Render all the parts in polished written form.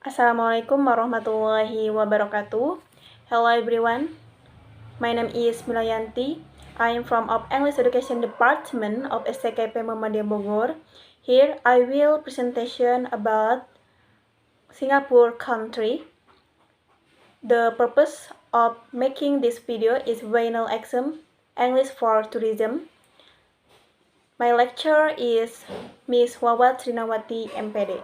Assalamualaikum warahmatullahi wabarakatuh. Hello everyone. My name is Milayanti. I am from English Education Department of STKP Muhammadiyah Bogor. Here I will presentation about Singapore country. The purpose of making this video is Vinyl Exam English for Tourism. My lecturer is Miss Wawat Trinawati MPD.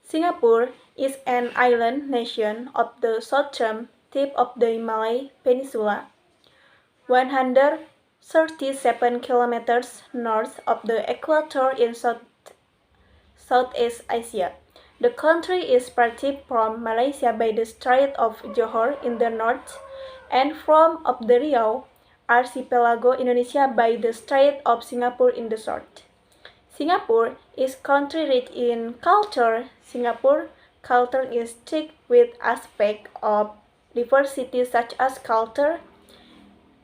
Singapore is an island nation of the southern tip of the Malay Peninsula, 137 kilometers north of the equator in Southeast Asia. The country is parted from Malaysia by the Strait of Johor in the north and from of the Riau Archipelago Indonesia by the Strait of Singapore in the south. Singapore is country rich in culture. Singapore culture is thick with aspects of diversity such as culture,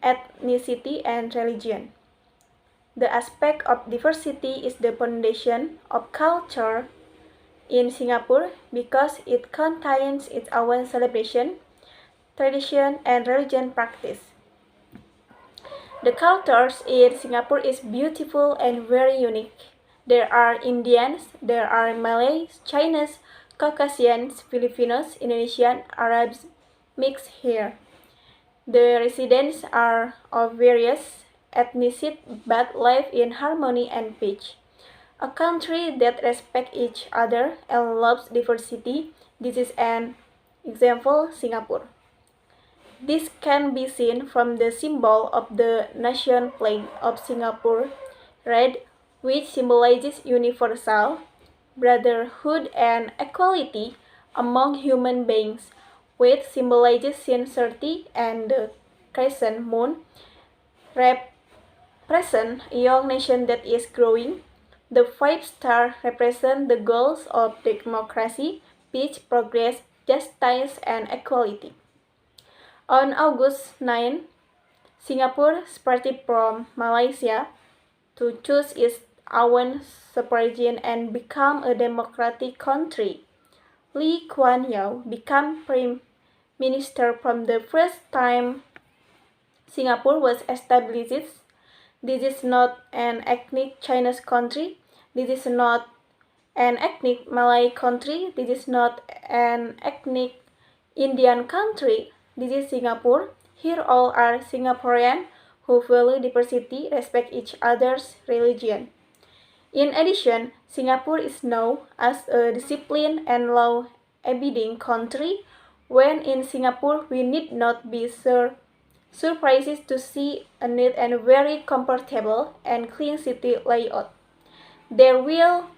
ethnicity, and religion. The aspect of diversity is the foundation of culture in Singapore because it contains its own celebration, tradition, and religion practice. The cultures in Singapore is beautiful and very unique. There are Indians, there are Malays, Chinese, Caucasians, Filipinos, Indonesian, Arabs mixed here. The residents are of various ethnicities but live in harmony and peace. A country that respects each other and loves diversity. This is an example, Singapore. This can be seen from the symbol of the nation flag of Singapore, red, which symbolizes universal brotherhood and equality among human beings, which symbolizes sincerity, and the crescent moon represents a young nation that is growing. The 5 stars represent the goals of democracy, peace, progress, justice, and equality. On August 9, Singapore separated from Malaysia to choose its own separation and become a democratic country. Lee Kuan Yew became Prime Minister from the first time Singapore was established. This is not an ethnic Chinese country. This is not an ethnic Malay country. This is not an ethnic Indian country. This is Singapore. Here all are Singaporean who value diversity, respect each other's religion. In addition, Singapore is known as a disciplined and law-abiding country. When in Singapore, we need not be surprised to see a neat and very comfortable and clean city layout. There will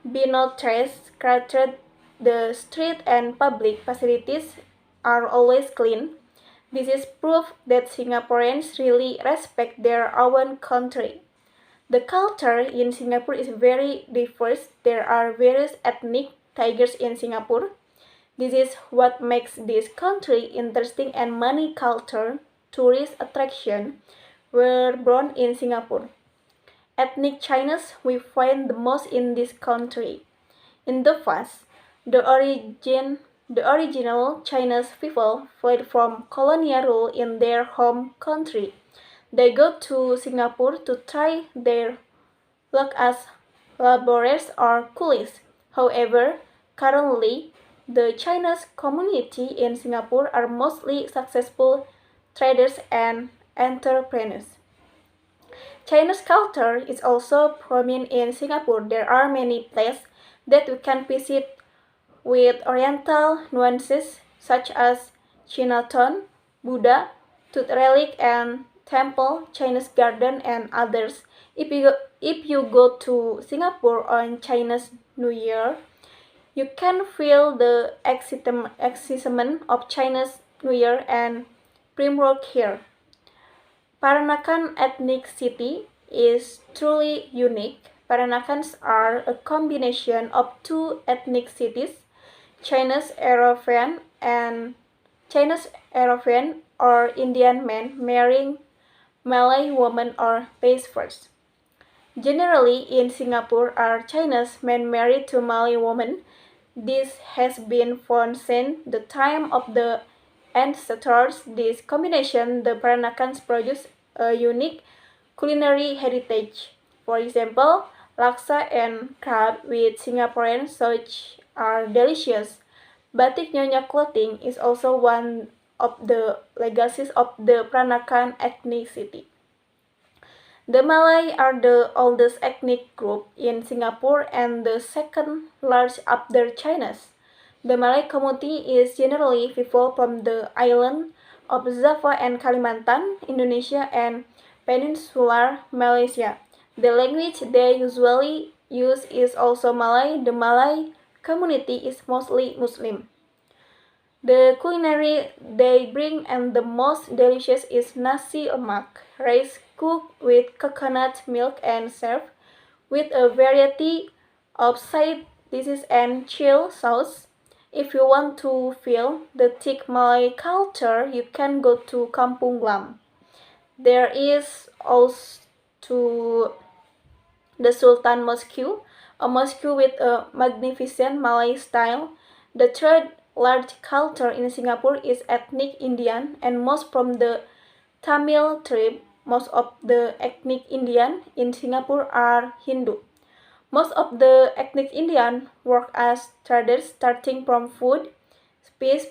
be no trash cluttered. The street and public facilities are always clean. This is proof that Singaporeans really respect their own country. The culture in Singapore is very diverse. There are various ethnic tigers in Singapore. This is what makes this country interesting, and many culture tourist attractions were born in Singapore. Ethnic Chinese we find the most in this country. In the past, the original Chinese people fled from colonial rule in their home country. They go to Singapore to try their luck as laborers or coolies. However, currently, the Chinese community in Singapore are mostly successful traders and entrepreneurs. Chinese culture is also prominent in Singapore. There are many places that we can visit with Oriental nuances such as Chinatown, Buddha, Tooth Relic and Temple, Chinese Garden, and others. If you go to Singapore on Chinese New Year, you can feel the excitement of Chinese New Year and fireworks here. Peranakan ethnic city is truly unique. Peranakans are a combination of 2 ethnic cities, Chinese European or Indian men marrying Malay women or vice versa. Generally, in Singapore, are Chinese men married to Malay women. This has been found since the time of the ancestors. This combination, the Peranakans produce a unique culinary heritage. For example, laksa and crab with Singaporean sauce are delicious. Batik Nyonya clothing is also one of the legacies of the Peranakan ethnicity. The Malay are the oldest ethnic group in Singapore and the second largest after Chinese. The Malay community is generally people from the island of Java and Kalimantan, Indonesia and Peninsular Malaysia. The language they usually use is also Malay. The Malay community is mostly Muslim. The culinary they bring and the most delicious is nasi lemak, rice cooked with coconut milk and served with a variety of side dishes and chili sauce. If you want to feel the thick Malay culture, you can go to Kampung Glam. There is also the Sultan Mosque, a mosque with a magnificent Malay style. The third large culture in Singapore is ethnic Indian, and most from the Tamil tribe. Most of the ethnic Indian in Singapore are Hindu. Most of the ethnic Indian work as traders, starting from food, spice,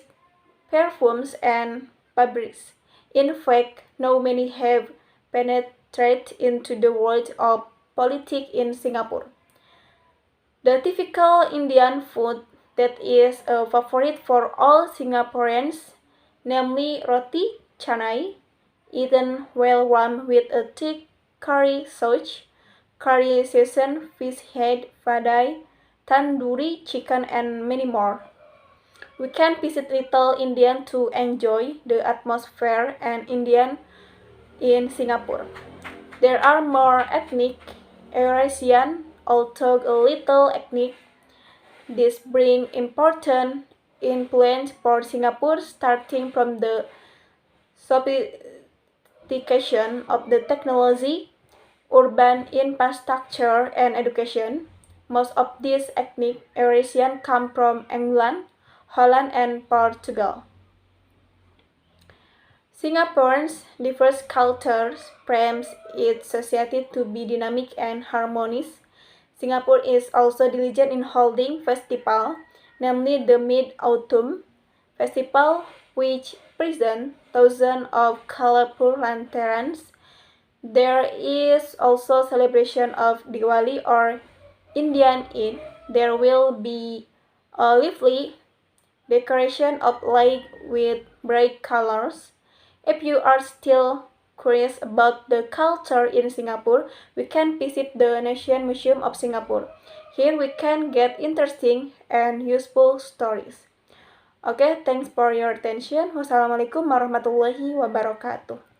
perfumes, and fabrics. In fact, now many have penetrated into the world of politics in Singapore. The typical Indian food that is a favorite for all Singaporeans, namely roti canai, eaten well warm with a thick curry sauce, curry seasoned fish head, vadai, tandoori chicken, and many more. We can visit Little India to enjoy the atmosphere and Indian in Singapore. There are more ethnic Eurasian, although a little ethnic. This brings important influence for Singapore, starting from the sophistication of the technology, urban infrastructure, and education. Most of these ethnic Eurasians come from England, Holland, and Portugal. Singapore's diverse cultures frames its society to be dynamic and harmonious. Singapore is also diligent in holding festivals, namely the Mid-Autumn Festival, which presents thousands of colorful lanterns. There is also celebration of Diwali or Indian Eid. There will be a lively decoration of light with bright colors. If you are still curious about the culture in Singapore, we can visit the Nation Museum of Singapore. Here we can get interesting and useful stories. Okay, thanks for your attention. Wassalamualaikum warahmatullahi wabarakatuh.